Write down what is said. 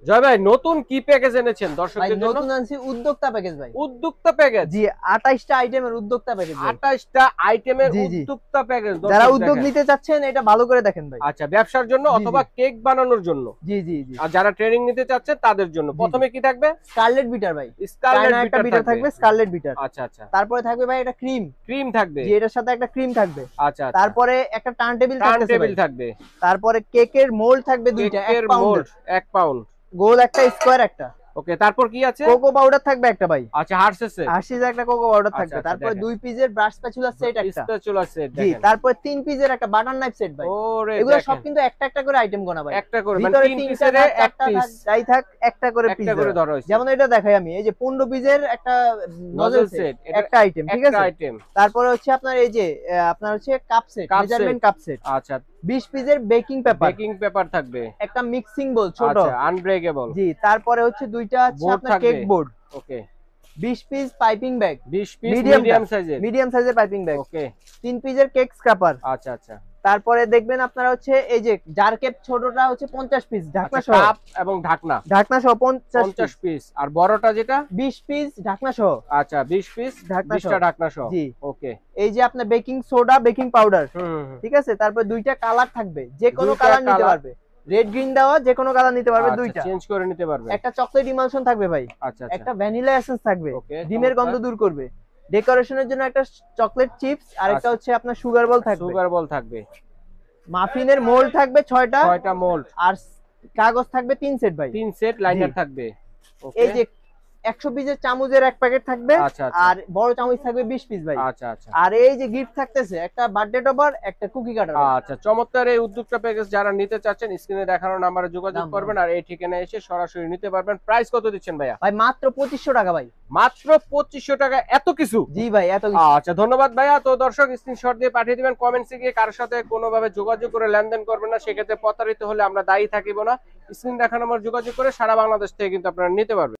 জয় ভাই নতুন কি প্যাকেজ এনেছেন দর্শকদের জন্য? নতুন আনছি উদ্যোক্তা প্যাকেজ ভাই। উদ্যোক্তা প্যাকেজ? জি, 28টা আইটেমের উদ্যোক্তা প্যাকেজ। 28টা আইটেমের উদ্যোক্তা প্যাকেজ। যারা উদ্যোগ নিতে চাচ্ছেন এটা ভালো করে দেখেন ভাই। আচ্ছা, ব্যবসার জন্য অথবা কেক বানানোর জন্য। জি জি জি। আর যারা ট্রেনিং নিতে চাচ্ছেন তাদের জন্য প্রথমে কি থাকবে? স্কারলেট বিটার ভাই। স্কারলেট বিটার থাকবে, স্কারলেট বিটার। আচ্ছা আচ্ছা। তারপরে থাকবে ভাই এটা ক্রিম থাকবে। জি, এটার সাথে একটা ক্রিম থাকবে। আচ্ছা। তারপরে একটা টার্ন টেবিল থাকবে। তারপরে কেকের মোল্ড থাকবে দুইটা, 1 পাউন্ড। 1 পাউন্ড গোল একটা, স্কয়ার একটা। ওকে, তারপর কি আছে? কোকো পাউডার থাকবে একটা ভাই। আচ্ছা, হার্শিস একটা কোকো পাউডার থাকবে। তারপর 2 পিসের ব্রাশ স্প্যাচুলা সেট একটা। জি, তারপর 3 পিসের একটা বাটার নাইফ সেট ভাই। এগুলো সব কিন্তু একটা একটা করে আইটেম গোনা ভাই। একটা করে মানে 3 পিসের এক পিস যাই থাক একটা করে পিস ধরা হইছে। যেমন এটা দেখাই আমি, এই যে 15 পিসের একটা নজল সেট, একটা আইটেম, ঠিক আছে? তারপর হচ্ছে আপনার এই যে আপনার হচ্ছে cup set, measurement cup set. আচ্ছা, 20 পিসের বেকিং পেপার থাকবে। একটা মিক্সিং বোল ছোট, আচ্ছা, আনব্রেকেবল। জি, তারপরে হচ্ছে দুইটা আছে আপনার কেক বোর্ড। ওকে। 20 piece piping bag, 20 piece medium সাইজের পাইপিং ব্যাগ। ওকে। 3 পিসের কেক স্ক্রাপার। আচ্ছা আচ্ছা। তারপরে দেখবেন আপনারা হচ্ছে এই যে জার কেপ ছোটটা হচ্ছে 50 পিস ঢাকনা সহ, কাপ এবং ঢাকনা সহ 50 পিস। আর বড়টা যেটা 20 পিস ঢাকনা সহ। আচ্ছা, 20 পিস ঢাকনা সহ। জি, ওকে। এই যে আপনার বেকিং সোডা, বেকিং পাউডার, ঠিক আছে? তারপর দুইটা কালার থাকবে, যে কোনো কালার নিতে পারবে। রেড গ্রিন দেওয়া যে কোনো কালার নিতে পারবে, দুইটা চেঞ্জ করে নিতে পারবে। একটা চকলেট ইমালশন থাকবে ভাই। আচ্ছা, একটা ভ্যানিলা এসেন্স থাকবে, ডিমের গন্ধ দূর করবে। ডেকোরেশনের জন্য একটা চকলেট চিপস, আর একটা হচ্ছে আপনার সুগার বল থাকবে। মাফিনের মোল্ড থাকবে 6টা মোল্ড। আর কাগজ থাকবে 3 সেট ভাই। 3 সেট লাইনার থাকবে। এই যে 100 পিসের চামচের এক প্যাকেট থাকবে। আর বড় চামচ থাকবে 20 পিস ভাই। আচ্ছা আচ্ছা। আর এই যে গিফট থাকতেছে একটা বার্থডে টপার, একটা কুকি কাটার। আচ্ছা, চমৎকার এই উদ্যোক্তা প্যাকেজ যারা নিতে চাচ্ছেন স্ক্রিনে দেখানো নম্বরে যোগাযোগ করবেন আর এই ঠিকানায় এসে সরাসরি নিতে পারবেন। প্রাইস কত দিচ্ছেন ভাইয়া? ভাই মাত্র 2500 টাকা ভাই। মাত্র 2500 টাকা, এত কিছু? জি ভাই, এত কিছু। আচ্ছা, ধন্যবাদ ভাইয়া। তো দর্শক স্ক্রিনশট দিয়ে পাঠিয়ে দিবেন, কমেন্টসে গিয়ে কারোর সাথে কোনোভাবে যোগাযোগ করে লেনদেন করবেন না, সেক্ষেত্রে প্রতারিত হলে আমরা দায়ী থাকিব না। স্ক্রিন দেখানো নম্বরে যোগাযোগ করে সারা বাংলাদেশ থেকে কিন্তু আপনারা নিতে পারবেন।